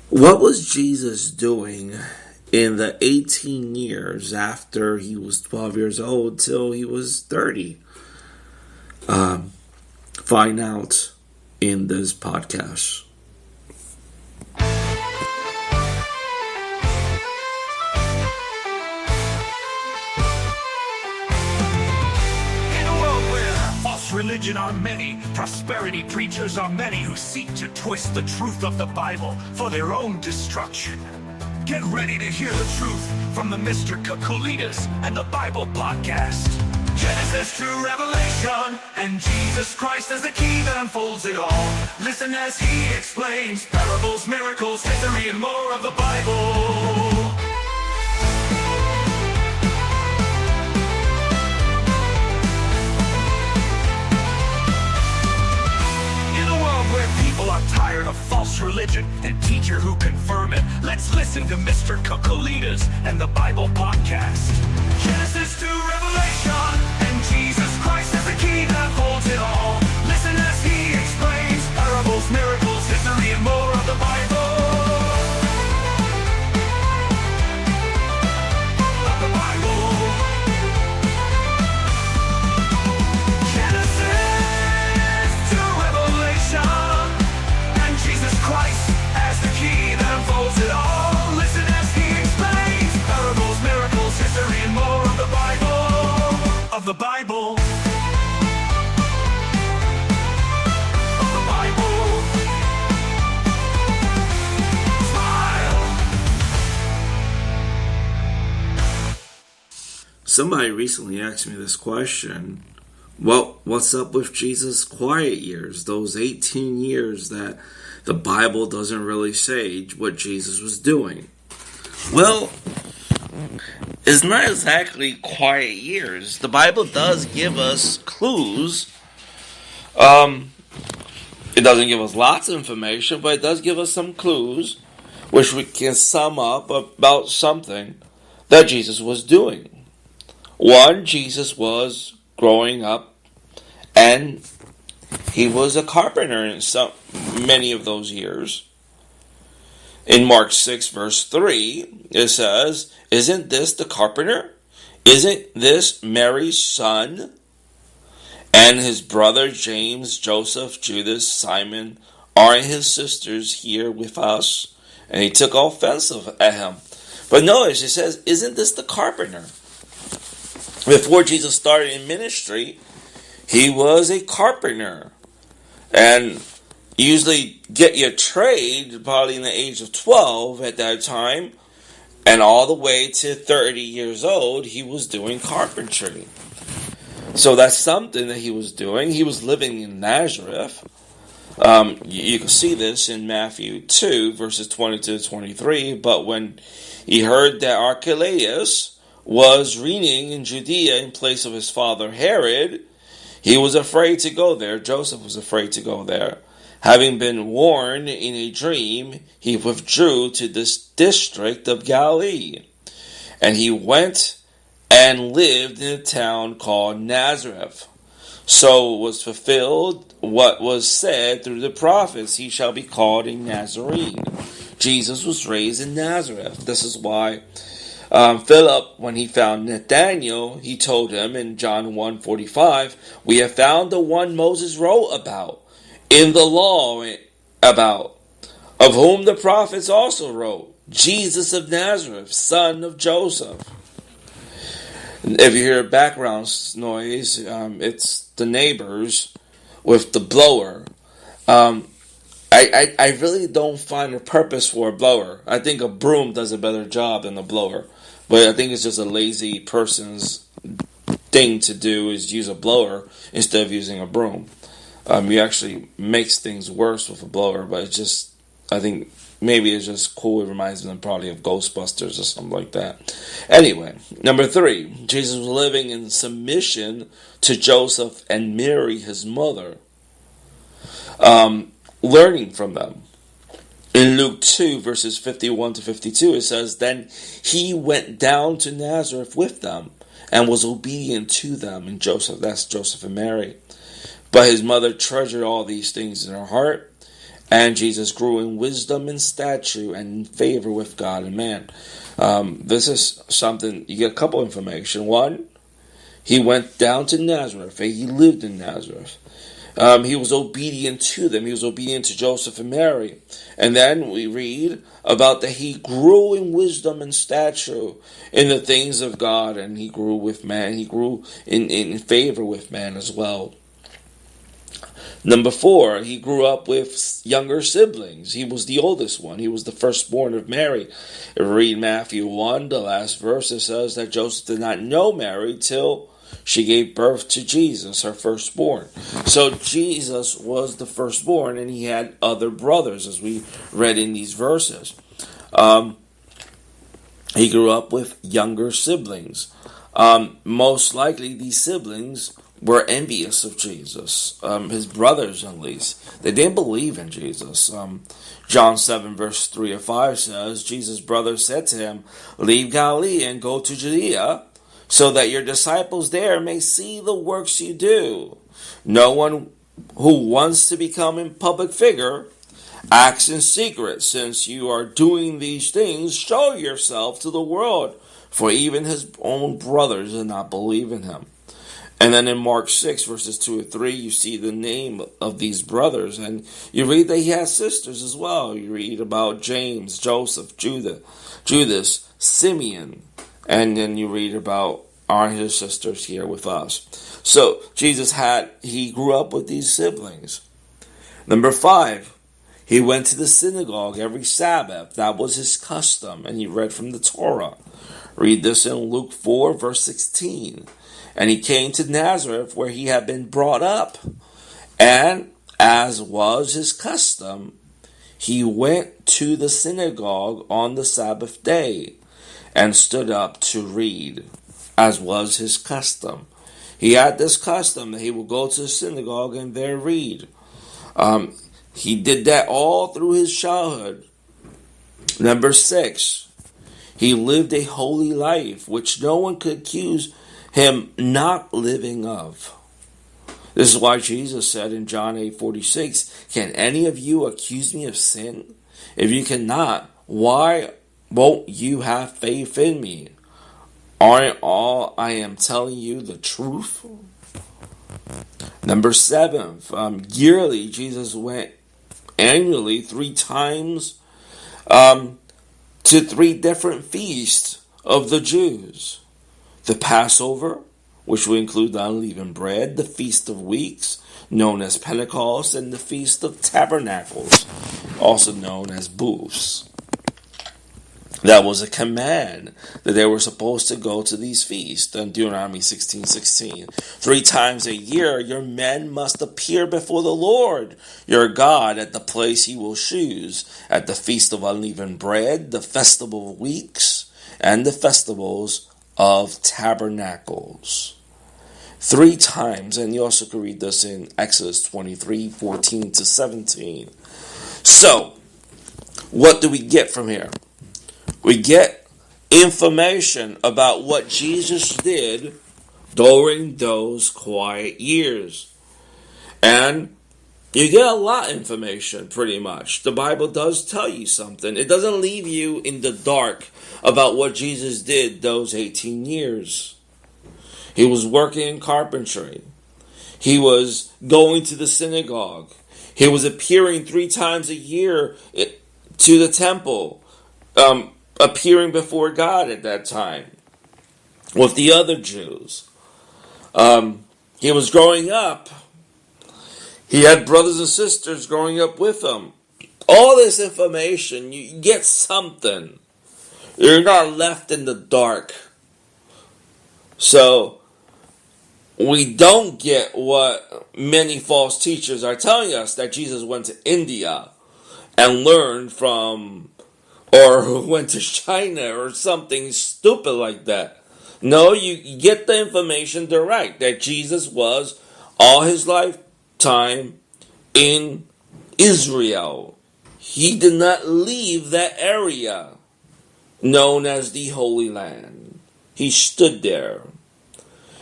What was Jesus doing in the 18 years after he was 12 years old till he was 30? Find out in this podcast. Religion are many, prosperity preachers are many who seek to twist the truth of the Bible for their own destruction. Get ready to hear the truth from the Mr. Kakoulides and the Bible podcast. Genesis to Revelation, and Jesus Christ is the key that unfolds it all. Listen as he explains parables, miracles, history, and more of the Bible. Are tired of false religion and teacher who confirm it. Let's listen to Mr. Kakoulides and the Bible podcast. Genesis to Revelation, and Jesus Christ is the key that holds it all. Listen as he explains parables, miracles, history, and more of the Bible. The Bible. The Bible. Smile. Somebody recently asked me this question. Well, what's up with Jesus' quiet years? Those 18 years that the Bible doesn't really say what Jesus was doing. Well, it's not exactly quiet years. The Bible does give us clues. It doesn't give us lots of information, but it does give us some clues, which we can sum up about something that Jesus was doing. One, Jesus was growing up, and he was a carpenter in many of those years. In Mark 6, verse 3, it says, "Isn't this the carpenter? Isn't this Mary's son? And his brother James, Joseph, Judas, Simon, aren't his sisters here with us?" And he took offense at him. But notice, it says, "Isn't this the carpenter?" Before Jesus started in ministry, he was a carpenter. And usually get your trade probably in the age of 12 at that time, and all the way to 30 years old, he was doing carpentry. So that's something that he was doing. He was living in Nazareth. You can see this in Matthew 2, verses 22 to 23. But when he heard that Archelaus was reigning in Judea in place of his father Herod, he was afraid to go there. Joseph was afraid to go there. Having been warned in a dream, he withdrew to this district of Galilee. And he went and lived in a town called Nazareth. So was fulfilled what was said through the prophets, "He shall be called a Nazarene." Jesus was raised in Nazareth. This is why Philip, when he found Nathanael, he told him in John 1:45, "We have found the one Moses wrote about in the law, about, of whom the prophets also wrote, Jesus of Nazareth, son of Joseph." If you hear background noise, it's the neighbors with the blower. I really don't find a purpose for a blower. I think a broom does a better job than a blower. But I think it's just a lazy person's thing to do is use a blower instead of using a broom. You actually makes things worse with a blower, but it's just, I think maybe it's just cool. It reminds them probably of Ghostbusters or something like that. Anyway, number 3, Jesus was living in submission to Joseph and Mary, his mother, learning from them. In Luke 2, verses 51 to 52, it says, "Then he went down to Nazareth with them and was obedient to them." And Joseph, that's Joseph and Mary. But his mother treasured all these things in her heart, And Jesus grew in wisdom and stature and in favor with God and man. This is something, you get a couple information. One, he went down to Nazareth. He lived in Nazareth. He was obedient to them. He was obedient to Joseph and Mary. And then we read about that he grew in wisdom and stature in the things of God, and he grew with man. He grew in favor with man as well. Number 4, he grew up with younger siblings. He was the oldest one. He was the firstborn of Mary. If we read Matthew 1, the last verse, it says that Joseph did not know Mary till she gave birth to Jesus, her firstborn. So Jesus was the firstborn, and he had other brothers, as we read in these verses. He grew up with younger siblings. Most likely, these siblings were envious of Jesus. His brothers, at least. They didn't believe in Jesus. John 7, verse 3 or 5 says, Jesus' brothers said to him, "Leave Galilee and go to Judea, so that your disciples there may see the works you do. No one who wants to become a public figure acts in secret. Since you are doing these things, show yourself to the world." For even his own brothers did not believe in him. And then in Mark 6, verses 2 and 3, you see the name of these brothers. And you read that he has sisters as well. You read about James, Joseph, Judas, Simeon. And then you read about his sisters here with us. So Jesus he grew up with these siblings. Number 5, he went to the synagogue every Sabbath. That was his custom. And he read from the Torah. Read this in Luke 4, verse 16. And he came to Nazareth, where he had been brought up. And as was his custom, he went to the synagogue on the Sabbath day and stood up to read, as was his custom. He had this custom that he would go to the synagogue and there read. He did that all through his childhood. Number 6, he lived a holy life, which no one could accuse him not living of. This is why Jesus said in John 8:46, "Can any of you accuse me of sin? If you cannot, why won't you have faith in me? Aren't all I am telling you the truth?" Number 7, yearly, Jesus went annually 3 times to 3 different feasts of the Jews. The Passover, which will include the unleavened bread, the Feast of Weeks, known as Pentecost, and the Feast of Tabernacles, also known as Booths. That was a command that they were supposed to go to these feasts. In Deuteronomy 16:16. 3 times a year, your men must appear before the Lord, your God, at the place he will choose, at the Feast of Unleavened Bread, the Festival of Weeks, and the festivals of Tabernacles. 3 times, and you also can read this in Exodus 23:14-17. So, what do we get from here? We get information about what Jesus did during those quiet years. And you get a lot of information, pretty much. The Bible does tell you something. It doesn't leave you in the dark about what Jesus did those 18 years. He was working in carpentry. He was going to the synagogue. He was appearing 3 times a year to the temple, appearing before God at that time with the other Jews. He was growing up. He had brothers and sisters growing up with him. All this information, you get something. You're not left in the dark. So, we don't get what many false teachers are telling us, that Jesus went to India and learned from, or went to China or something stupid like that. No, you get the information direct, that Jesus was all his lifetime in Israel. He did not leave that area known as the Holy Land. He stood there.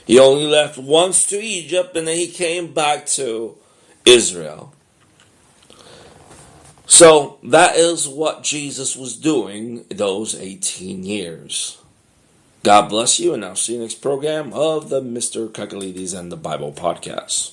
He only left once to Egypt, and then he came back to Israel. So that is what Jesus was doing those 18 years. God bless you, and I'll see you next program of the Mr. Kakoulides and the Bible Podcast.